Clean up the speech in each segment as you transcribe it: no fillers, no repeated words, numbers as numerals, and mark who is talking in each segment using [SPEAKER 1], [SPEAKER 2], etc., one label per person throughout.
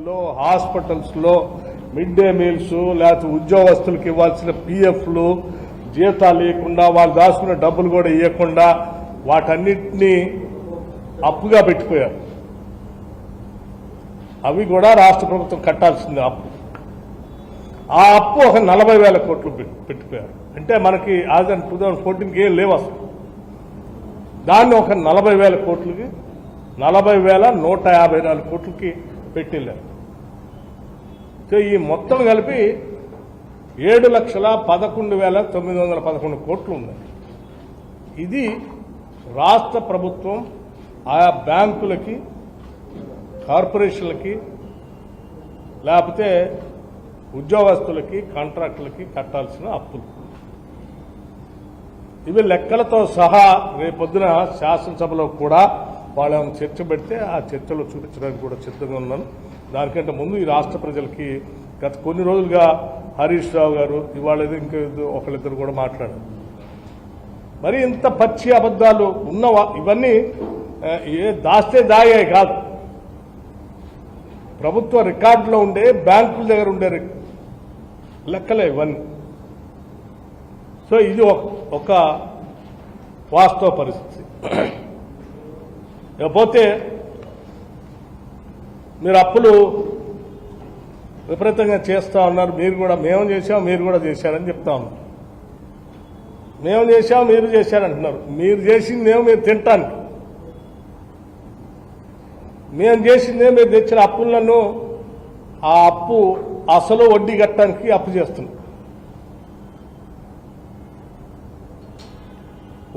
[SPEAKER 1] కాలేజీల్లో హాస్పిటల్స్లో mid day meals లేకపోతే ఉద్యోగస్తులకు ఇవ్వాల్సిన పిఎఫ్లు జీతాలు ఇవ్వకుండా వాళ్ళు దాచుకున్న డబ్బులు కూడా ఇవ్వకుండా వాటన్నిటినీ అప్పుగా పెట్టిపోయారు. అవి కూడా రాష్ట్ర ప్రభుత్వం కట్టాల్సింది అప్పు. ఆ అప్పు ఒక 40,000 కోట్లు పెట్టిపోయారు. అంటే మనకి యాజ్ అండ్ 2014కి ఏం లేవు అసలు. దాన్ని ఒక 40,000 కోట్లకి 40,154 కోట్లకి పెట్టిల్లారు. సో ఈ మొత్తం కలిపి 7,11,911 కోట్లు ఉన్నాయి. ఇది రాష్ట్ర ప్రభుత్వం ఆయా బ్యాంకులకి, కార్పొరేషన్లకి, లేకపోతే ఉద్యోగస్తులకి, కాంట్రాక్టులకి కట్టాల్సిన అప్పులు. ఇవి లెక్కలతో సహా రేపొద్దున శాసనసభలో కూడా వాళ్ళు ఏమైనా చర్చ పెడితే ఆ చర్చలో చూపించడానికి కూడా సిద్ధంగా ఉన్నాను. దానికంటే ముందు ఈ రాష్ట్ర ప్రజలకి గత కొన్ని రోజులుగా హరీష్ రావు గారు, ఇవాళ ఇంకా ఒకళ్ళిద్దరు కూడా మాట్లాడారు. మరి ఇంత పచ్చి అబద్ధాలు ఉన్నవా? ఇవన్నీ దాస్తే దాగాయి కాదు, ప్రభుత్వ రికార్డులో ఉండే, బ్యాంకుల దగ్గర ఉండే లెక్కలే ఇవన్నీ. సో ఇది ఒక వాస్తవ పరిస్థితి. ఇకపోతే మీరు అప్పులు విపరీతంగా చేస్తూ ఉన్నారు. మీరు కూడా మేము చేసాం, మీరు కూడా చేశారని చెప్తా ఉన్నారు. మేము చేసాం, మీరు చేశారంటున్నారు. మీరు చేసిందేమో మీరు తింటానికి, మేము చేసిందే మీరు తెచ్చిన అప్పులను ఆ అప్పు అసలు వడ్డీ కట్టడానికి అప్పు చేస్తున్నాం.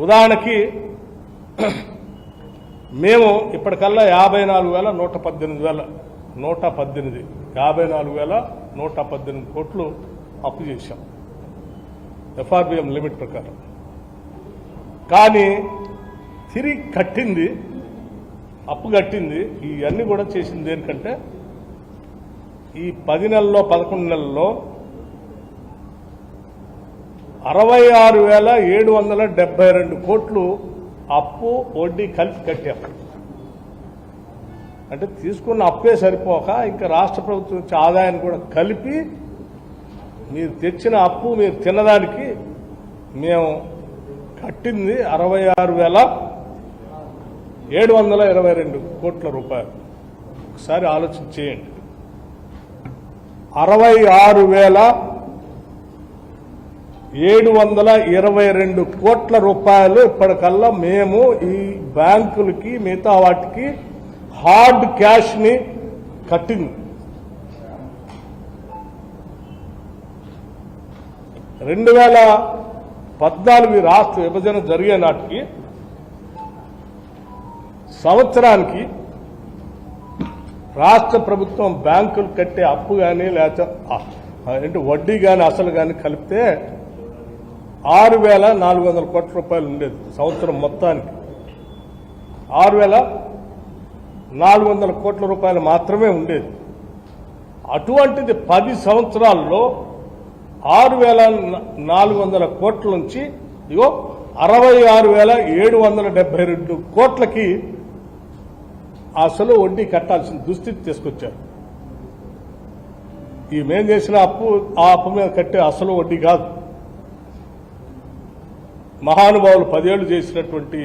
[SPEAKER 1] ఉదాహరణకి మేము ఇప్పటికల్లా 54,118 కోట్లు అప్పు చేశాం ఎఫ్ఆర్బిఎం లిమిట్ ప్రకారం. కానీ తిరిగి కట్టింది, అప్పు కట్టింది, ఇవన్నీ కూడా చేసింది దేనికంటే ఈ 10 నెలల్లో 11 నెలల్లో 66,772 కోట్లు అప్పు వడ్డీ కలిపి కట్టాం. అంటే తీసుకున్న అప్పే సరిపోక ఇంకా రాష్ట్ర ప్రభుత్వం నుంచి ఆదాయాన్ని కూడా కలిపి మీరు తెచ్చిన అప్పు మీరు తినడానికి మేము కట్టింది 66,722 కోట్ల రూపాయలు. ఒకసారి ఆలోచన చేయండి. 66,722 కోట్ల రూపాయలు ఇప్పటికల్లా మేము ఈ బ్యాంకులకి, మిగతా వాటికి హార్డ్ క్యాష్ ని కట్టింది. 2014 రాష్ట్ర విభజన జరిగే నాటికి సంవత్సరానికి రాష్ట్ర ప్రభుత్వం బ్యాంకులు కట్టే అప్పు కానీ లేకపోతే వడ్డీ కానీ అసలు కానీ కలిపితే 6,400 కోట్ల రూపాయలు ఉండేది సంవత్సరం మొత్తానికి. 6,400 కోట్ల రూపాయలు మాత్రమే ఉండేది. అటువంటిది 10 సంవత్సరాల్లో 6,400 కోట్ల నుంచి 66,772 కోట్లకి అసలు వడ్డీ కట్టాల్సిన దుస్థితి తీసుకొచ్చారు. ఈ మేం చేసిన అప్పు ఆ అప్పు మీద కట్టే అసలు వడ్డీ కాదు. మహానుభావులు 10 ఏళ్లు చేసినటువంటి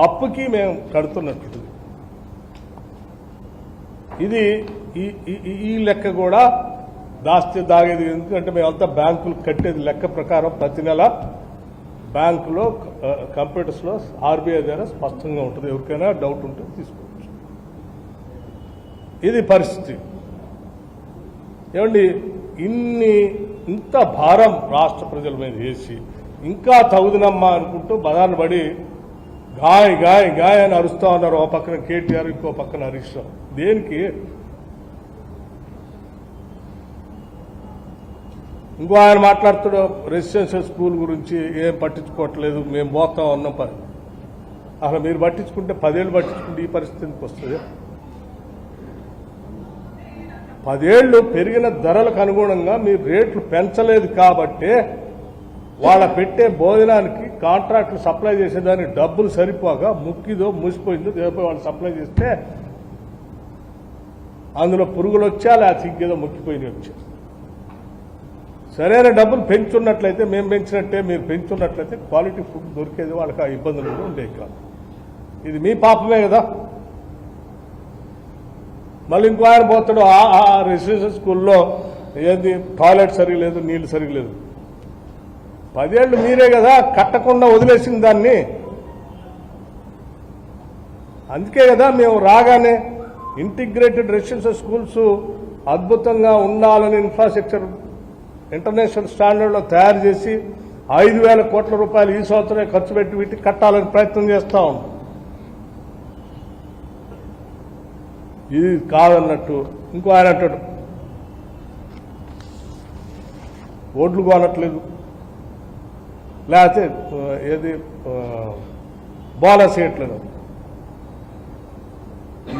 [SPEAKER 1] అప్పుకి మేము కడుతున్నట్టు. ఇది ఈ లెక్క కూడా దాస్తే దాగేది. ఎందుకంటే మేమంతా బ్యాంకులు కట్టేది లెక్క ప్రకారం ప్రతి నెల బ్యాంకులో కంప్యూటర్స్లో ఆర్బీఐ ద్వారా స్పష్టంగా ఉంటుంది. ఎవరికైనా డౌట్ ఉంటే తీసుకోవచ్చు. ఇది పరిస్థితి. ఏమండి, ఇంత భారం రాష్ట్ర ప్రజల మీద వేసి ఇంకా తగుదనమ్మా అనుకుంటూ బదాన్ని పడి గాయ గాయ గాయ అని అరుస్తా ఉన్నారు. ఓ పక్కన కేటీఆర్, ఇంకో పక్కన హరీష్ రావు. దేనికి? ఇంకో ఆయన మాట్లాడుతాడు రెసిడెన్షియల్ స్కూల్ గురించి ఏం పట్టించుకోవట్లేదు, మేము పోతాం అన్న పని. అసలు మీరు పట్టించుకుంటే 10 ఏళ్ళు పట్టించుకుంటే ఈ పరిస్థితికి వస్తుంది. 10 ఏళ్ళు పెరిగిన ధరలకు అనుగుణంగా మీరు రేట్లు పెంచలేదు కాబట్టే వాళ్ళ పెట్టే భోజనానికి కాంట్రాక్టులు సప్లై చేసేదానికి డబ్బులు సరిపోగా ముక్కిదో ముసిపోయిందో దేనిపై వాళ్ళు సప్లై చేస్తే అందులో పురుగులు వచ్చా లేకపోతే ఇంకేదో మొక్కిపోయినవి వచ్చాయి. సరైన డబ్బులు పెంచున్నట్లయితే, మేము పెంచినట్టే మీరు పెంచున్నట్లయితే క్వాలిటీ ఫుడ్ దొరికేది, వాళ్ళకి ఆ ఇబ్బందులు కూడా ఉండేవి కాదు. ఇది మీ పాపమే కదా. మళ్ళీ ఇంకో ఆయన పోతాడు, ఆ రెసిడెన్షియల్ స్కూల్లో ఏంది టాయిలెట్ సరిగా లేదు, నీళ్లు సరిగా లేదు. 10 ఏళ్ళు మీరే కదా కట్టకుండా వదిలేసింది దాన్ని. అందుకే కదా మేము రాగానే ఇంటిగ్రేటెడ్ రెసిడెన్షియల్ స్కూల్స్ అద్భుతంగా ఉండాలని ఇన్ఫ్రాస్ట్రక్చర్ ఇంటర్నేషనల్ స్టాండర్డ్లో తయారు చేసి 5,000 కోట్ల రూపాయలు ఈ సంవత్సరమే ఖర్చు పెట్టి వీటికి కట్టాలని ప్రయత్నం చేస్తా ఉన్నాం. ఇది కాదన్నట్టు ఇంకో ఆయన అంటాడు, ఓట్లు కొనట్లేదు, లేకపోతే ఏది బోనస్ వేయట్లేదు.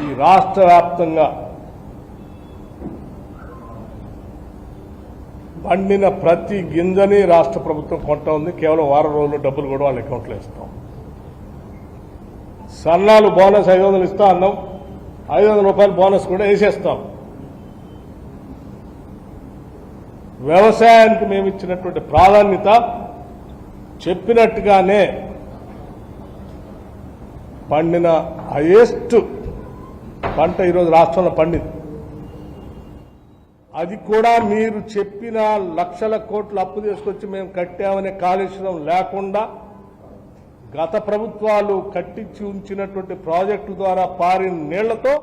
[SPEAKER 1] ఈ రాష్ట్ర వ్యాప్తంగా పండిన ప్రతి గింజని రాష్ట్ర ప్రభుత్వం కొంటా ఉంది. కేవలం వారం రోజుల్లో డబ్బులు కూడా వాళ్ళ అకౌంట్లో ఇస్తాం. సన్నాలు బోనస్ 500 ఇస్తా అన్నాం, 500 రూపాయల బోనస్ కూడా వేసేస్తాం. వ్యవసాయానికి మేము ఇచ్చినటువంటి ప్రాధాన్యత చెప్పినట్టుగానే పండిన హైయెస్ట్ పంట ఈరోజు రాష్ట్రంలో పండింది. అది కూడా మీరు చెప్పిన లక్షల కోట్లు అప్పు తీసుకొచ్చి మేము కట్టామనే కాళేశ్వరం లేకుండా గత ప్రభుత్వాలు కట్టించి ఉంచినటువంటి ప్రాజెక్టు ద్వారా పారిన నీళ్లతో